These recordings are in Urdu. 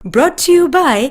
Brought to you by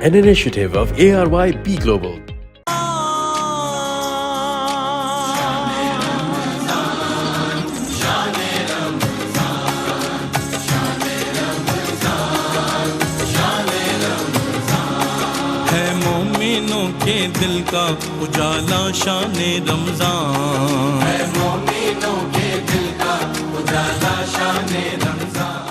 an initiative of ARYB Global. ہے مومنوں کے دل کا اجالا شان رمضان، ہے مومنوں کے دل کا اجالا شان رمضان،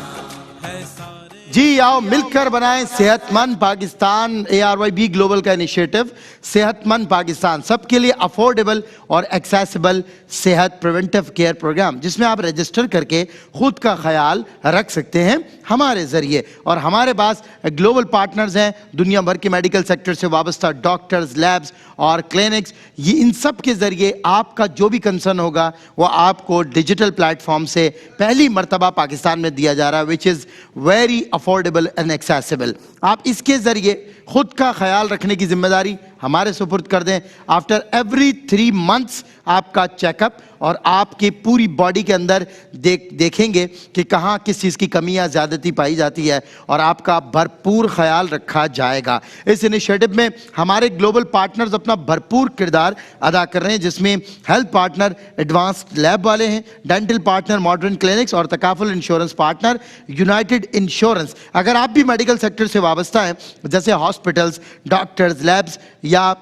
ہے سارے جی آؤ مل کر بنائیں صحت مند پاکستان. ARYB گلوبل کا انیشیٹو صحت مند پاکستان سب کے لیے افورڈیبل اور ایکسیسیبل صحت پریونٹیو کیئر پروگرام، جس میں آپ رجسٹر کر کے خود کا خیال رکھ سکتے ہیں ہمارے ذریعے. اور ہمارے پاس گلوبل پارٹنرز ہیں دنیا بھر کے میڈیکل سیکٹر سے وابستہ ڈاکٹرز، لیبز اور کلینکس. یہ ان سب کے ذریعے آپ کا جو بھی کنسرن ہوگا وہ آپ کو ڈیجیٹل پلیٹ فارم سے پہلی مرتبہ پاکستان میں دیا جا رہا ہے، which is very affordable and accessible. آپ اس کے ذریعے خود کا خیال رکھنے کی ذمہ داری ہمارے سپرد کر دیں. آفٹر ایوری 3 months آپ کا چیک اپ، اور آپ کی پوری باڈی کے اندر دیکھیں گے کہ کہاں کس چیز کی کمی یا زیادتی پائی جاتی ہے، اور آپ کا بھرپور خیال رکھا جائے گا. اس انیشیٹو میں ہمارے گلوبل پارٹنرز اپنا بھرپور کردار ادا کر رہے ہیں، جس میں ہیلتھ پارٹنر ایڈوانسڈ لیب والے ہیں، ڈینٹل پارٹنر ماڈرن کلینکس، اور تکافل انشورنس پارٹنر یونائٹڈ انشورنس. اگر آپ بھی میڈیکل سیکٹر سے وابستہ ہیں، جیسے ہاسپٹلز، ڈاکٹرز، لیبز یا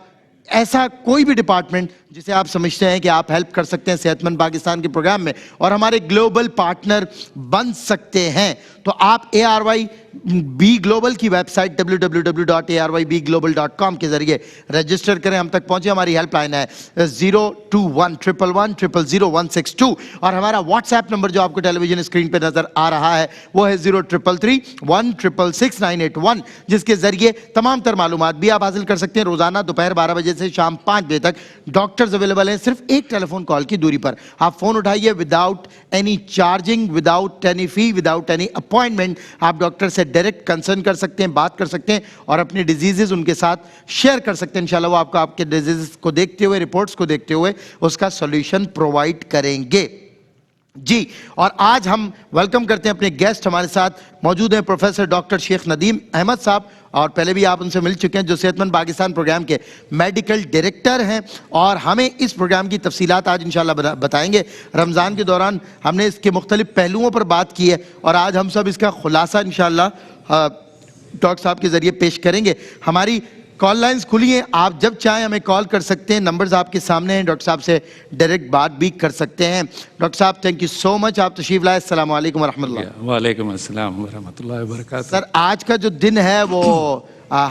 ایسا کوئی بھی ڈپارٹمنٹ جسے آپ سمجھتے ہیں کہ آپ ہیلپ کر سکتے ہیں صحت مند پاکستان کے پروگرام میں اور ہمارے گلوبل پارٹنر بن سکتے ہیں، تو آپ ARYB گلوبل کی ویب سائٹ www.arybglobal.com کے ذریعے رجسٹر کریں. ہم تک پہنچے. ہماری ہیلپ لائن ہے 0211111000162، اور ہمارا واٹس ایپ نمبر جو آپ کو ٹیلی ویژن اسکرین پہ نظر آ رہا ہے وہ ہے 0333166981، جس کے ذریعے تمام تر معلومات بھی آپ حاصل کر سکتے ہیں. روزانہ دوپہر 12 بجے سے شام 5 بجے تک ڈاکٹرز اویلیبل ہیں صرف ایک ٹیلی فون کال کی دوری پر. آپ فون اٹھائیے without any charging, without any fee, without any appointment. آپ ڈاکٹر سے ڈائریکٹ کنسرن کر سکتے ہیں، بات کر سکتے ہیں، اور اپنی ڈیزیزز ان کے ساتھ شیئر کر سکتے ہیں. انشاءاللہ وہ آپ کے ڈیزیزز کو دیکھتے ہوئے، رپورٹس کو دیکھتے ہوئے اس کا سولوشن پرووائڈ کریں گے. جی، اور آج ہم ویلکم کرتے ہیں اپنے گیسٹ. ہمارے ساتھ موجود ہیں پروفیسر ڈاکٹر شیخ ندیم احمد صاحب، اور پہلے بھی آپ ان سے مل چکے ہیں، جو صحت مند پاکستان پروگرام کے میڈیکل ڈائریکٹر ہیں، اور ہمیں اس پروگرام کی تفصیلات آج انشاءاللہ بتائیں گے. رمضان کے دوران ہم نے اس کے مختلف پہلوؤں پر بات کی ہے، اور آج ہم سب اس کا خلاصہ انشاءاللہ ڈاکٹر صاحب کے ذریعے پیش کریں گے. ہماری کال لائنز کھلی ہیں، آپ جب چاہیں ہمیں کال کر سکتے ہیں. نمبرز آپ کے سامنے ہیں، ڈاکٹر صاحب سے ڈائریکٹ بات بھی کر سکتے ہیں. ڈاکٹر صاحب تھینک یو سو مچ، آپ تشریف لائے. السلام علیکم ورحمۃ اللہ. وعلیکم السلام ورحمۃ اللہ وبرکاتہ. سر، آج کا جو دن ہے وہ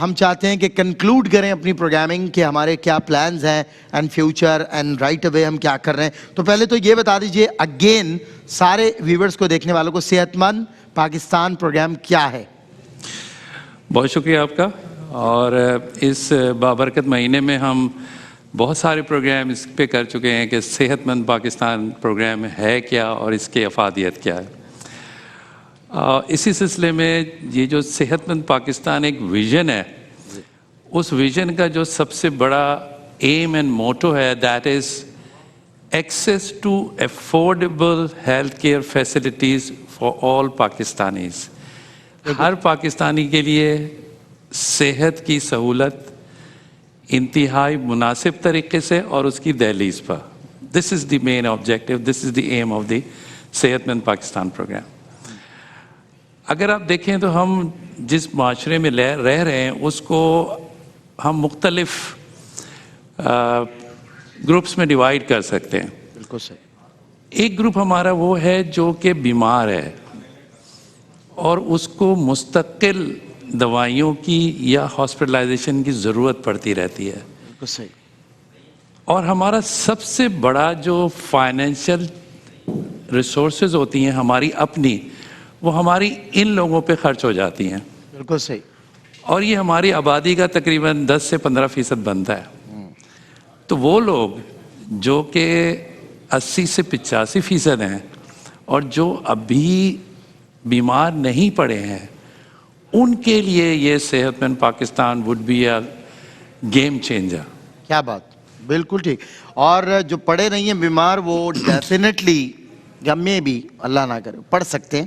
ہم چاہتے ہیں کہ کنکلوڈ کریں اپنی پروگرامنگ کہ ہمارے کیا پلانز ہیں and future and right away ہم کیا کر رہے ہیں. تو پہلے تو یہ بتا دیجئے اگین سارے ویورز کو، دیکھنے والوں کو، صحت مند پاکستان پروگرام کیا ہے؟ بہت شکریہ آپ کا. اور اس بابرکت مہینے میں ہم بہت سارے پروگرام اس پہ کر چکے ہیں کہ صحت مند پاکستان پروگرام ہے کیا اور اس کی افادیت کیا ہے. اسی سلسلے میں یہ جو صحت مند پاکستان ایک ویژن ہے، اس ویژن کا جو سب سے بڑا ایم اینڈ موٹو ہے، that is access to affordable health care facilities for all Pakistanis. ہر پاکستانی کے لیے صحت کی سہولت انتہائی مناسب طریقے سے اور اس کی دہلیز پر. This is the main objective, this is the aim of the صحت مند پاکستان پروگرام. اگر آپ دیکھیں تو ہم جس معاشرے میں رہ رہے ہیں اس کو ہم مختلف گروپس میں ڈیوائیڈ کر سکتے ہیں. بالکل صحیح. ایک گروپ ہمارا وہ ہے جو کہ بیمار ہے اور اس کو مستقل دوائیوں کی یا ہاسپٹلائزیشن کی ضرورت پڑتی رہتی ہے. بالکل صحیح. اور ہمارا سب سے بڑا جو فائنینشیل ریسورسز ہوتی ہیں ہماری اپنی، وہ ہماری ان لوگوں پہ خرچ ہو جاتی ہیں. بالکل صحیح. اور یہ ہماری آبادی کا تقریباً 10 سے 15% بنتا ہے. تو وہ لوگ جو کہ 80 سے 85% ہیں اور جو ابھی بیمار نہیں پڑے ہیں، ان کے لیے یہ صحت مند Pakistan would be a game changer. کیا بات، بالکل ٹھیک. اور جو پڑھے نہیں ہیں بیمار، وہ ڈیفینیٹلی ہم میں بھی اللہ نہ کرے پڑھ سکتے ہیں.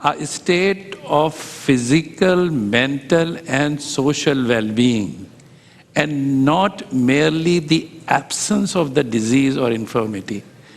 A state of physical, mental and social well-being, and not merely the absence of the disease or infirmity.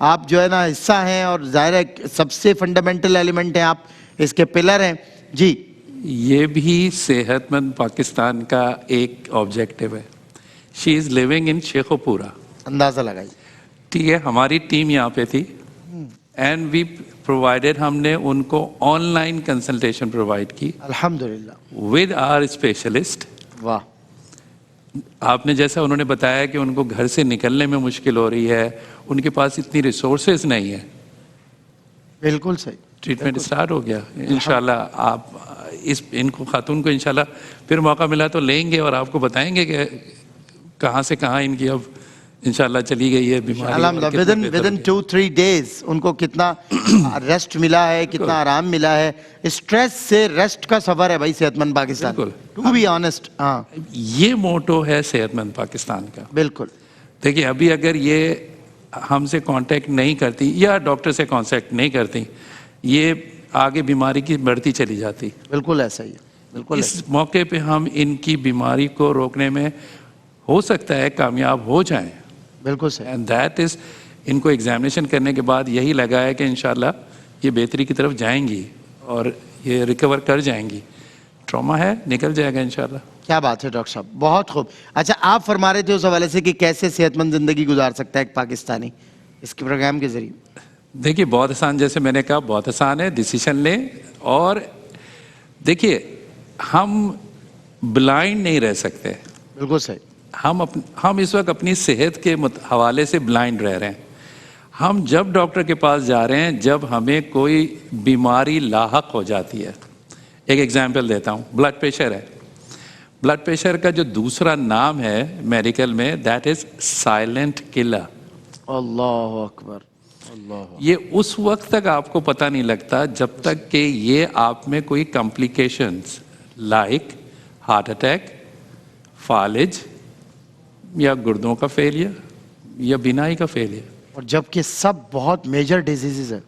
آپ جو ہے نا حصہ ہیں اور ظاہر ہے سب سے فنڈامنٹل ایلیمنٹ ہیں آپ, اس کے پلر ہیں. جی یہ بھی صحت مند پاکستان کا ایک آبجیکٹو ہے. شی از لیونگ ان شیخوپورہ. اندازہ لگائیے. ٹھیک ہے, ہماری ٹیم یہاں پہ تھی اینڈ وی پرووائڈیڈ, ہم نے ان کو آن لائن کنسلٹیشن پرووائڈ کی الحمدللہ. With our specialist. واہ. آپ نے جیسا انہوں نے بتایا کہ ان کو گھر سے نکلنے میں مشکل ہو رہی ہے, ان کے پاس اتنی ریسورسز نہیں ہے, بالکل صحیح. ٹریٹمنٹ اسٹارٹ ہو گیا. انشاءاللہ آپ ان کو خاتون کو انشاءاللہ پھر موقع ملا تو لیں گے اور آپ کو بتائیں گے کہ کہاں سے کہاں ان کی اب انشاءاللہ چلی گئی ہے بیماری. الحمدللہ ودن 2-3 days ان کو کتنا ریسٹ ملا ہے, کتنا آرام ملا ہے. اسٹریس سے ریسٹ کا سفر ہے بھائی صحت مند پاکستان, ٹو بی آنیسٹ. ہاں یہ موٹو ہے صحت مند پاکستان کا. بالکل. دیکھیے ابھی اگر یہ ہم سے کانٹیکٹ نہیں کرتی یا ڈاکٹر سے کانٹیکٹ نہیں کرتی, یہ آگے بیماری کی بڑھتی چلی جاتی. بالکل ایسا ہی ہے. بالکل اس موقع پہ ہم ان کی بیماری کو روکنے میں ہو سکتا ہے کامیاب ہو جائیں. بالکل صحیح. اینڈ دیٹ از, ان کو ایگزامینیشن کرنے کے بعد یہی لگا ہے کہ انشاءاللہ یہ بہتری کی طرف جائیں گی اور یہ ریکور کر جائیں گی. ٹراما ہے, نکل جائے گا انشاءاللہ. کیا بات ہے ڈاکٹر صاحب, بہت خوب. اچھا آپ فرما رہے تھے اس حوالے سے کہ کیسے صحت مند زندگی گزار سکتا ہے ایک پاکستانی اس کے پروگرام کے ذریعے. دیکھیے بہت آسان, جیسے میں نے کہا بہت آسان ہے. ڈیسیشن لیں اور دیکھیے ہم بلائنڈ نہیں رہ سکتے. بالکل صحیح. ہم اس وقت اپنی صحت کے حوالے سے بلائنڈ رہ رہے ہیں. ہم جب ڈاکٹر کے پاس جا رہے ہیں جب ہمیں کوئی بیماری لاحق ہو جاتی ہے. ایک ایگزامپل دیتا ہوں, بلڈ پریشر ہے. بلڈ پریشر کا جو دوسرا نام ہے میڈیکل میں, دیٹ از سائلنٹ کلر. اللہ اکبر. اللہ. یہ اس وقت تک آپ کو پتہ نہیں لگتا جب تک کہ یہ آپ میں کوئی کمپلیکیشنز لائک ہارٹ اٹیک, فالج یا گردوں کا فیلئر یا بینائی کا فیلئر, اور جبکہ سب بہت میجر ڈیزیزز ہیں.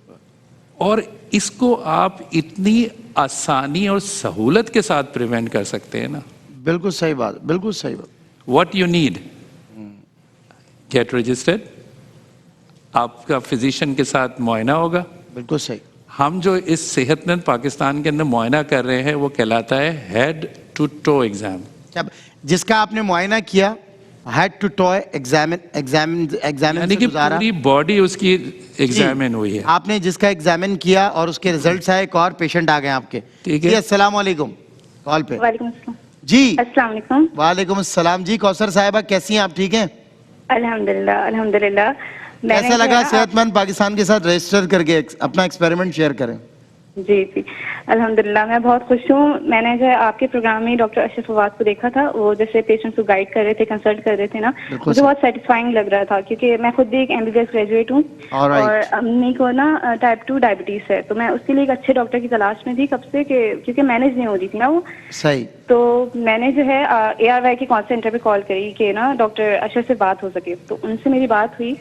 اور اس کو آپ اتنی آسانی اور سہولت کے ساتھ پریونٹ کر سکتے ہیں نا. بالکل صحیح بات. بالکل صحیح بات. What you need, get registered, آپ کا فزیشین کے ساتھ معائنہ ہوگا. بالکل صحیح. ہم جو اس صحت مند پاکستان کے اندر معائنہ کر رہے ہیں وہ کہلاتا ہے ہیڈ ٹو ٹو ایگزام. جس کا آپ نے معائنہ کیا, ہیڈ ٹو ٹو ایگزامن یعنی کہ پوری باڈی اس کی ایگزامن ہوئی ہے. آپ نے جس کا ایگزامن کیا اور اس کے ریزلٹس آئے, ایک اور پیشنٹ آ گئے آپ کے. ٹھیک ہے. جی السلام علیکم. کال پہ. وعلیکم السلام. جی السلام علیکم. وعلیکم السلام. جی کوثر صاحبہ کیسی ہیں آپ, ٹھیک ہیں؟ الحمدللہ الحمدللہ. کیسا لگا صحت مند پاکستان کے ساتھ رجسٹر کر کے اپنا ایکسپیریمنٹ شیئر کریں. جی جی الحمدللہ میں بہت خوش ہوں. میں نے جو ہے آپ کے پروگرام میں ڈاکٹر اشرف فواد کو دیکھا تھا, وہ جیسے پیشنٹس کو گائیڈ کر رہے تھے, کنسلٹ کر رہے تھے نا, مجھے بہت سیٹسفائنگ لگ رہا تھا کیونکہ میں خود بھی ایک MBBS گریجویٹ ہوں اور امی کو نا ٹائپ 2 ڈائبٹیز ہے, تو میں اس کے لیے ایک اچھے ڈاکٹر کی تلاش میں تھی کب سے, کہ کیونکہ مینیج نہیں ہو رہی تھی نا وہ. صحیح. تو میں نے جو ہے ARY کے کال سینٹر پہ کال کری کہ نا ڈاکٹر اشرف سے بات ہو سکے, تو ان سے میری بات ہوئی.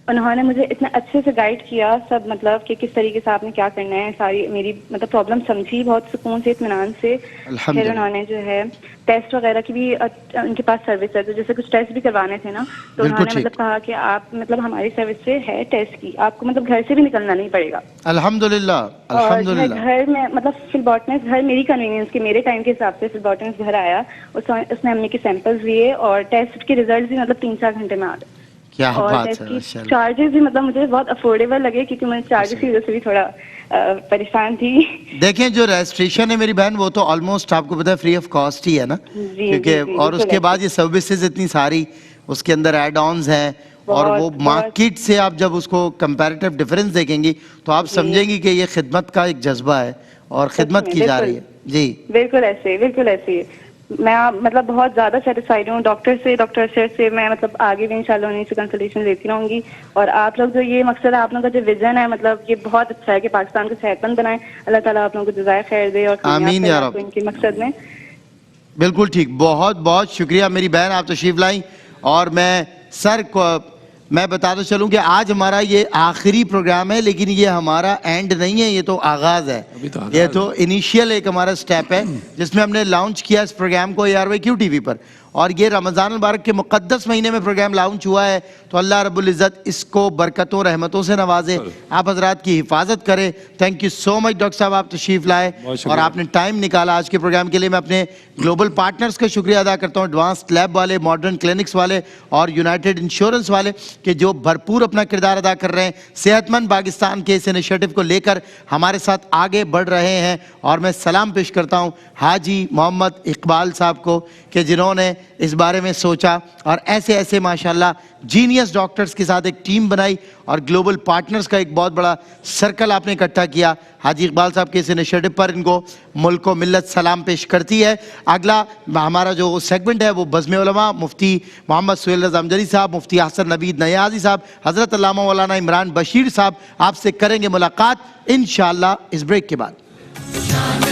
انہوں نے مجھے اتنا اچھے سے گائیڈ کیا سب, مطلب کہ کس طریقے سے آپ نے کیا کرنا ہے, ساری میری مطلب پرابلم سمجھی بہت سکون سے, اطمینان سے. پھر انہوں نے جو ہے ٹیسٹ وغیرہ کی بھی ان کے پاس سروس ہے, تو جیسے کچھ ٹیسٹ بھی کروانے تھے نا, تو انہوں نے مطلب کہا کہ آپ مطلب ہماری سروس سے ہے ٹیسٹ کی, آپ کو مطلب گھر سے بھی نکلنا نہیں پڑے گا. الحمدللہ. اور گھر میں مطلب فلبوٹنس گھر میری کنوینئنس کے, میرے ٹائم کے حساب سے فلبوٹنس گھر آیا, اس نے امی کے سیمپلز لیے اور ٹیسٹ کے ریزلٹس بھی مطلب 3-4 گھنٹے میں آ گئے. کیا اور بات ہے. چارجز بھی مطلب مجھے بہت افورڈیبل لگے کیونکہ میں چارجز کی وجہ سے بھی تھوڑا پریشان تھی. دیکھیں جو رجسٹریشن ہے میری بہن وہ تو آلموسٹ آپ کو پتہ ہے فری آف کاسٹ ہی ہے نا, کیونکہ اور اس کے بعد یہ سروسز اتنی ساری اس کے اندر ایڈ آنز ہیں, اور وہ مارکیٹ سے آپ جب اس کو کمپیریٹیو ڈفرینس دیکھیں گی تو آپ سمجھیں گی کہ یہ خدمت کا ایک جذبہ ہے اور خدمت کی جا رہی ہے. جی بالکل ایسے, بالکل ایسے. میں مطلب بہت زیادہ سیٹسفائیڈ ہوں ڈاکٹر سے, ڈاکٹر اشرف سے. میں مطلب آگے بھی انشاءاللہ انہیں سے کنسلٹیشن لیتی رہوں گی. اور آپ لوگ جو یہ مقصد ہے, آپ لوگوں کا جو ویژن ہے, مطلب یہ بہت اچھا ہے کہ پاکستان کو صحت مند بنائیں. اللہ تعالیٰ آپ لوگوں کو جزائے خیر دے اور آمین یا رب ان کے مقصد میں. بالکل ٹھیک. بہت بہت شکریہ میری بہن, آپ تشریف لائیں. اور میں سر کو میں بتاتا چلوں کہ آج ہمارا یہ آخری پروگرام ہے, لیکن یہ ہمارا اینڈ نہیں ہے, یہ تو آغاز ہے. یہ تو انیشیل ایک ہمارا سٹیپ ہے جس میں ہم نے لانچ کیا اس پروگرام کو ARYQ TV پر, اور یہ رمضان المبارک کے مقدس مہینے میں پروگرام لانچ ہوا ہے، تو اللہ رب العزت اس کو برکتوں رحمتوں سے نوازے، آپ حضرات کی حفاظت کرے۔ Thank you so much doctor صاحب، آپ تشریف لائے اور آپ نے ٹائم نکالا آج کے پروگرام کے لیے۔ میں اپنے گلوبل پارٹنرز کا شکریہ ادا کرتا ہوں، ایڈوانسڈ لیب والے، ماڈرن کلینکس والے اور یونائٹڈ انشورنس والے، کہ جو بھرپور اپنا کردار ادا کر رہے ہیں، صحت مند پاکستان کے اس انیشیٹو کو لے کر ہمارے ساتھ آگے بڑھ رہے ہیں۔ اور میں سلام پیش کرتا ہوں حاجی محمد اقبال صاحب کو، کہ جنہوں نے اس بارے میں سوچا اور ایسے ماشاءاللہ جینیس ڈاکٹرز کے ساتھ ایک ٹیم بنائی اور گلوبل پارٹنرز کا ایک بہت بڑا سرکل آپ نے اکٹھا کیا۔ حاجی اقبال صاحب کے اس انیشیٹو پر ان کو ملک و ملت سلام پیش کرتی ہے۔ اگلا ہمارا جو سیگمنٹ ہے وہ بزم علماء، مفتی محمد سہیل رضا امجدی صاحب، مفتی حسن نوید نیازی صاحب، حضرت علامہ مولانا عمران بشیر صاحب آپ سے کریں گے ملاقات انشاءاللہ اس بریک کے بعد۔